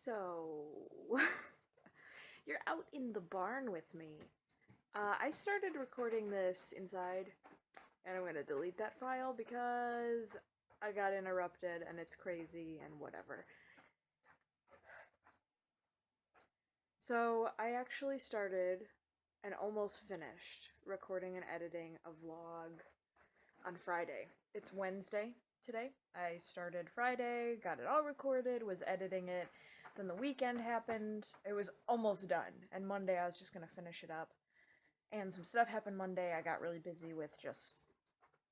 So, you're out in the barn with me. I started recording this inside, and I'm gonna delete that file because I got interrupted and it's crazy and whatever. So, I actually started and almost finished recording and editing a vlog on Friday. It's Wednesday today. I started Friday, got it all recorded, was editing it. Then the weekend happened. It was almost done. And Monday I was just gonna finish it up. And some stuff happened Monday. I got really busy with just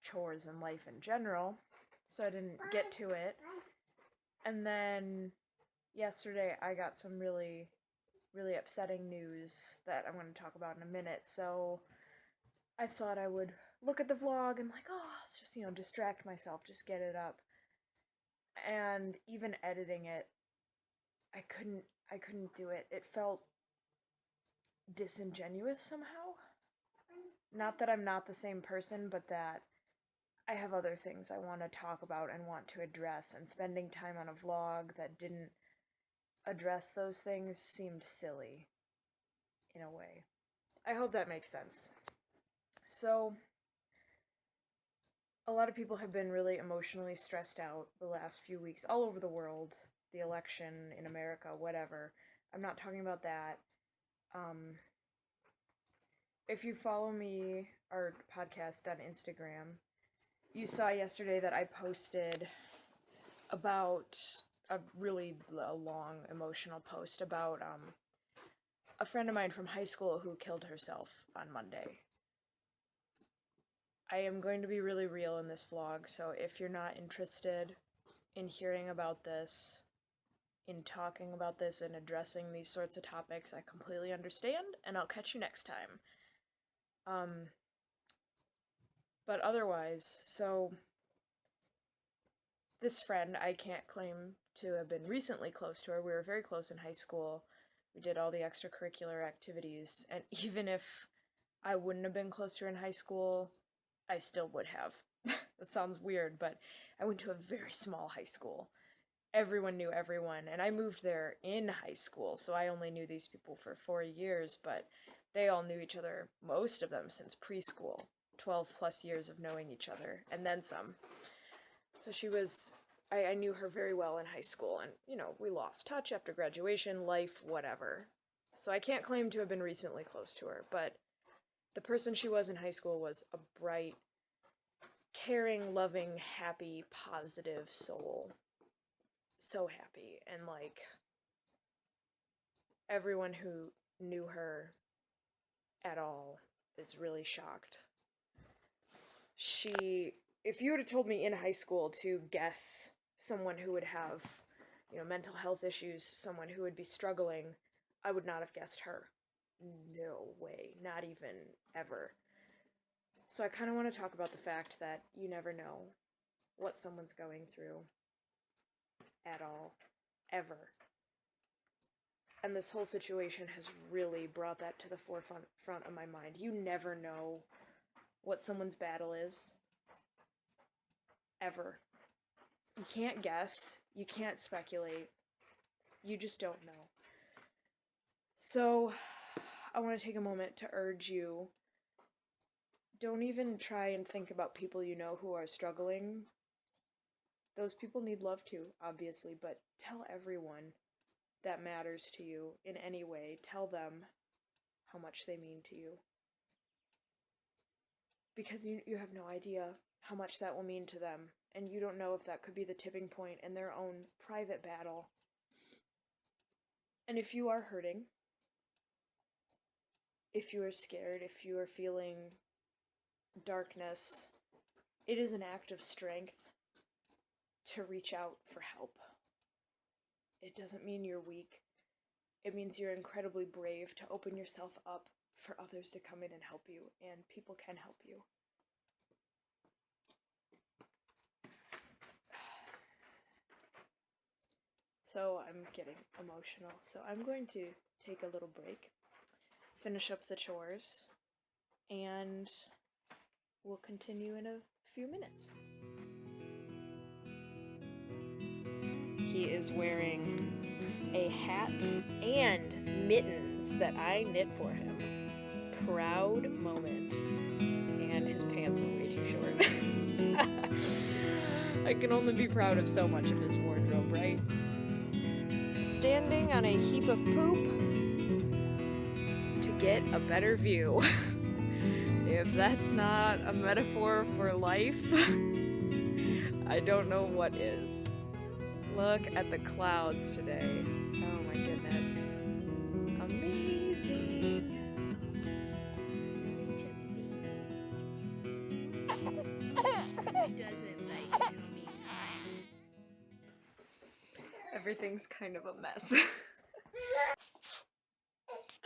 chores and life in general, so I didn't get to it. And then yesterday I got some really upsetting news that I'm going to talk about in a minute. So I thought I would look at the vlog and just, distract myself, just get it up. And even editing it, I couldn't do it. It felt disingenuous somehow. Not that I'm not the same person, but that I have other things I want to talk about and want to address, and spending time on a vlog that didn't address those things seemed silly, in a way. I hope that makes sense. So, a lot of people have been really emotionally stressed out the last few weeks, all over the world, the election in America, whatever. I'm not talking about that. If you follow me, our podcast on Instagram, you saw yesterday that I posted about a really long emotional post about a friend of mine from high school who killed herself on Monday. I am going to be really real in this vlog, so if you're not interested in hearing about this, in talking about this and addressing these sorts of topics, I completely understand, and I'll catch you next time. But otherwise, so this friend, I can't claim to have been recently close to her. We were very close in high school. We did all the extracurricular activities, and even if I wouldn't have been close to her in high school, I still would have. That sounds weird, but I went to a very small high school. Everyone knew everyone, and I moved there in high school, so I only knew these people for 4 years, but they all knew each other, most of them since preschool. 12 plus years of knowing each other, and then some. So I knew her very well in high school, and, we lost touch after graduation, life, whatever. So I can't claim to have been recently close to her, but the person she was in high school was a bright, caring, loving, happy, positive soul. So happy, and, everyone who knew her at all is really shocked. If you would have told me in high school to guess someone who would have, mental health issues, someone who would be struggling, I would not have guessed her. No way. Not even ever. So I kind of want to talk about the fact that you never know what someone's going through at all. Ever. And this whole situation has really brought that to the forefront of my mind. You never know what someone's battle is. Ever. You can't guess. You can't speculate. You just don't know. So, I want to take a moment to urge you, don't even try and think about people you know who are struggling. Those people need love too, obviously, but tell everyone that matters to you in any way. Tell them how much they mean to you. Because you have no idea how much that will mean to them, and you don't know if that could be the tipping point in their own private battle. And if you are hurting, if you are scared, if you are feeling darkness, it is an act of strength to reach out for help. It doesn't mean you're weak. It means you're incredibly brave to open yourself up for others to come in and help you, and people can help you. So I'm getting emotional, so I'm going to take a little break, finish up the chores, and we'll continue in a few minutes. He is wearing a hat and mittens that I knit for him. Proud moment. And his pants were way too short. I can only be proud of so much of his wardrobe, right? Standing on a heap of poop to get a better view. If that's not a metaphor for life, I don't know what is. Look at the clouds today. Oh my goodness. Amazing. Doesn't like me time. Everything's kind of a mess.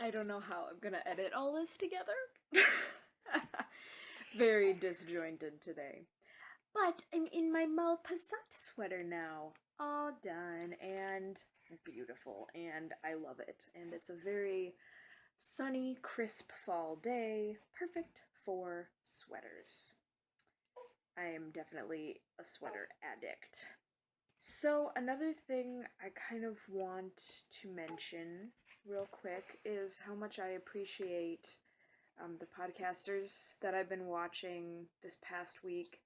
I don't know how I'm gonna edit all this together. Very disjointed today. But I'm in my Malpasat sweater now. All done and beautiful, and I love it. And it's a very sunny, crisp fall day. Perfect for sweaters. I am definitely a sweater addict. So another thing I kind of want to mention real quick is how much I appreciate the podcasters that I've been watching this past week,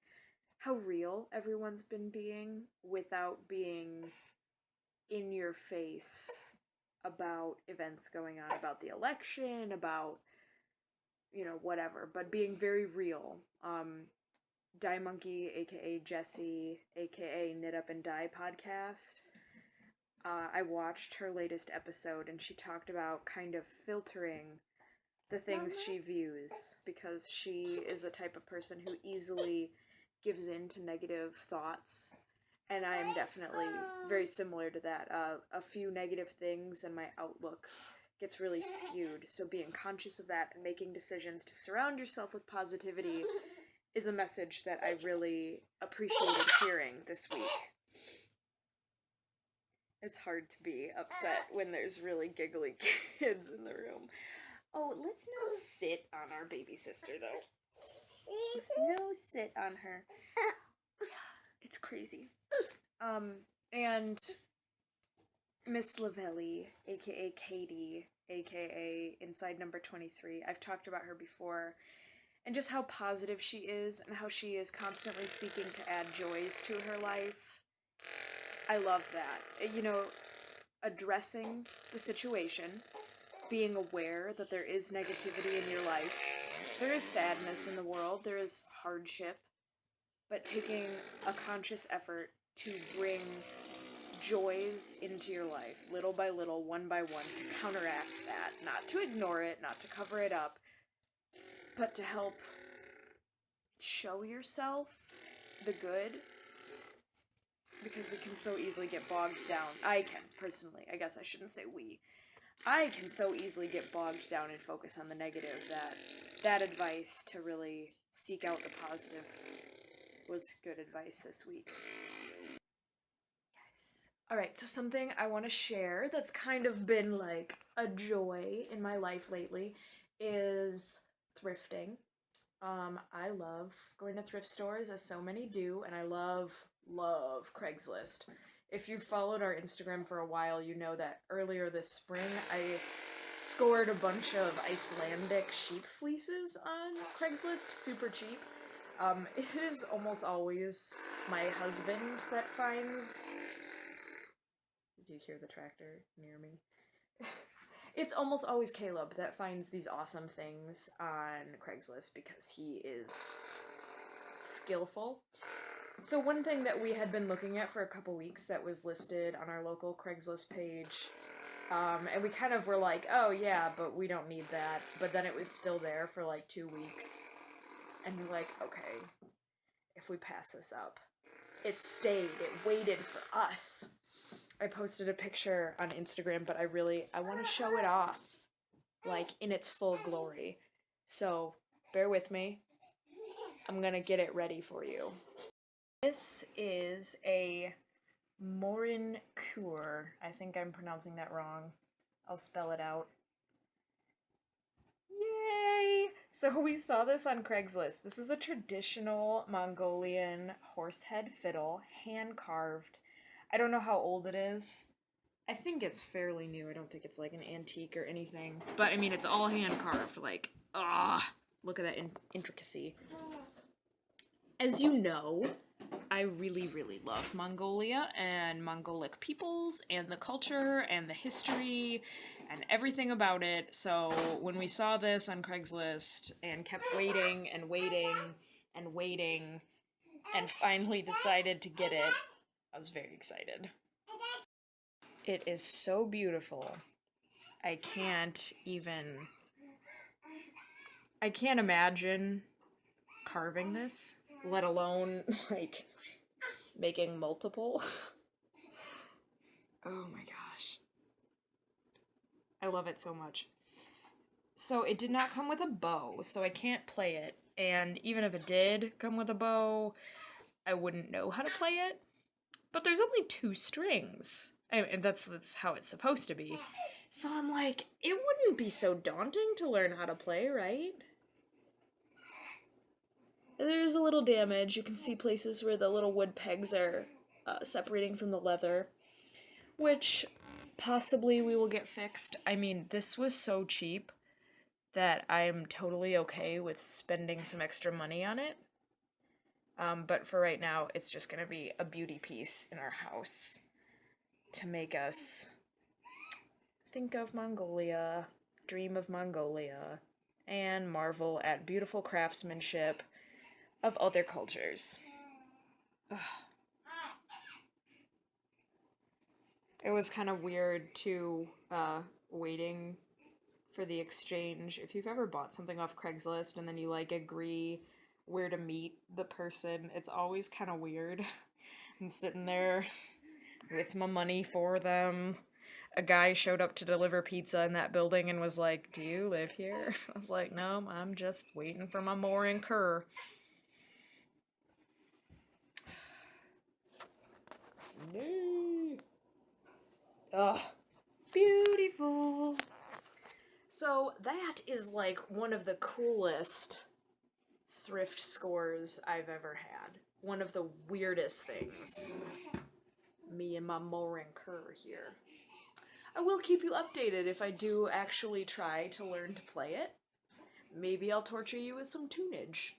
how real everyone's been being without being in your face about events going on, about the election, about, whatever, but being very real. Die Monkey, aka Jessie, aka Knit Up and Die podcast. I watched her latest episode and she talked about kind of filtering the things she views, because she is a type of person who easily gives in to negative thoughts, and I am definitely very similar to that. A few negative things and my outlook gets really skewed, so being conscious of that and making decisions to surround yourself with positivity is a message that I really appreciated hearing this week. It's hard to be upset when there's really giggly kids in the room. Oh, let's not sit on our baby sister, though. No sit on her. It's crazy. And Miss Lavelli, aka Katie, aka Inside Number 23. I've talked about her before, and just how positive she is, and how she is constantly seeking to add joys to her life. I love that. Addressing the situation, being aware that there is negativity in your life, there is sadness in the world, there is hardship, but taking a conscious effort to bring joys into your life, little by little, one by one, to counteract that, not to ignore it, not to cover it up, but to help show yourself the good, because we can so easily get bogged down. I can, personally. I guess I shouldn't say we. I can so easily get bogged down and focus on the negative that advice to really seek out the positive was good advice this week. Yes. Alright, so something I want to share that's kind of been like a joy in my life lately is thrifting. I love going to thrift stores, as so many do, and I love Craigslist. If you've followed our Instagram for a while, you know that earlier this spring I scored a bunch of Icelandic sheep fleeces on Craigslist, super cheap. It is almost always my husband that finds... Did you hear the tractor near me? It's almost always Caleb that finds these awesome things on Craigslist because he is skillful. So one thing that we had been looking at for a couple weeks that was listed on our local Craigslist page, and we kind of were like, oh yeah, but we don't need that. But then it was still there for like 2 weeks. And we're like, okay, if we pass this up. It stayed, it waited for us. I posted a picture on Instagram, but I want to show it off, like, in its full glory. So, bear with me. I'm gonna get it ready for you. This is a Morin Cure. I think I'm pronouncing that wrong. I'll spell it out. Yay! So we saw this on Craigslist. This is a traditional Mongolian horsehead fiddle, hand-carved. I don't know how old it is. I think it's fairly new. I don't think it's like an antique or anything. But I mean, it's all hand carved. Like, look at that intricacy. As you know, I really, really love Mongolia and Mongolic peoples and the culture and the history and everything about it. So when we saw this on Craigslist and kept waiting and waiting and waiting and finally decided to get it, I was very excited. It is so beautiful. I can't imagine carving this, let alone, like, making multiple. Oh my gosh. I love it so much. So it did not come with a bow, so I can't play it. And even if it did come with a bow, I wouldn't know how to play it. But there's only 2 strings. And that's how it's supposed to be. So I'm like, it wouldn't be so daunting to learn how to play, right? There's a little damage. You can see places where the little wood pegs are separating from the leather, which possibly we will get fixed. I mean, this was so cheap that I'm totally okay with spending some extra money on it. But for right now, it's just going to be a beauty piece in our house to make us think of Mongolia, dream of Mongolia, and marvel at beautiful craftsmanship of other cultures. Ugh. It was kind of weird, too, waiting for the exchange. If you've ever bought something off Craigslist and then you, like, agree where to meet the person, it's always kind of weird. I'm sitting there with my money for them. A guy showed up to deliver pizza in that building and was like, "Do you live here?" I was like, "No, I'm just waiting for my mooring cur." No. Ugh. Beautiful. So that is like one of the coolest thrift scores I've ever had. One of the weirdest things. Me and my mooring cur here. I will keep you updated if I do actually try to learn to play it. Maybe I'll torture you with some tunage.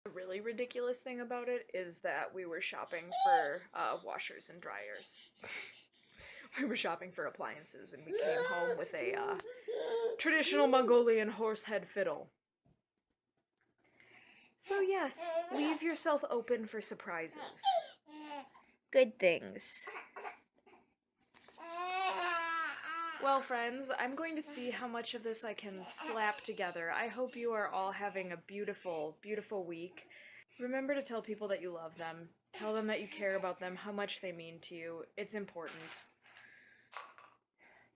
The really ridiculous thing about it is that we were shopping for washers and dryers. We were shopping for appliances and we came home with a traditional Mongolian horsehead fiddle. So yes, leave yourself open for surprises. Good things. Well, friends, I'm going to see how much of this I can slap together. I hope you are all having a beautiful, beautiful week. Remember to tell people that you love them. Tell them that you care about them, how much they mean to you. It's important.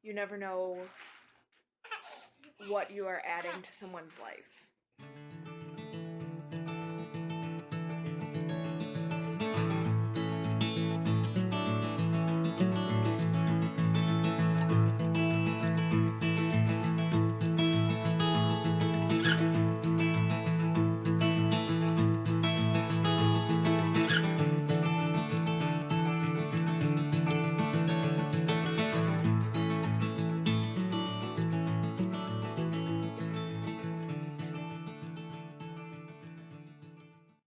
You never know what you are adding to someone's life.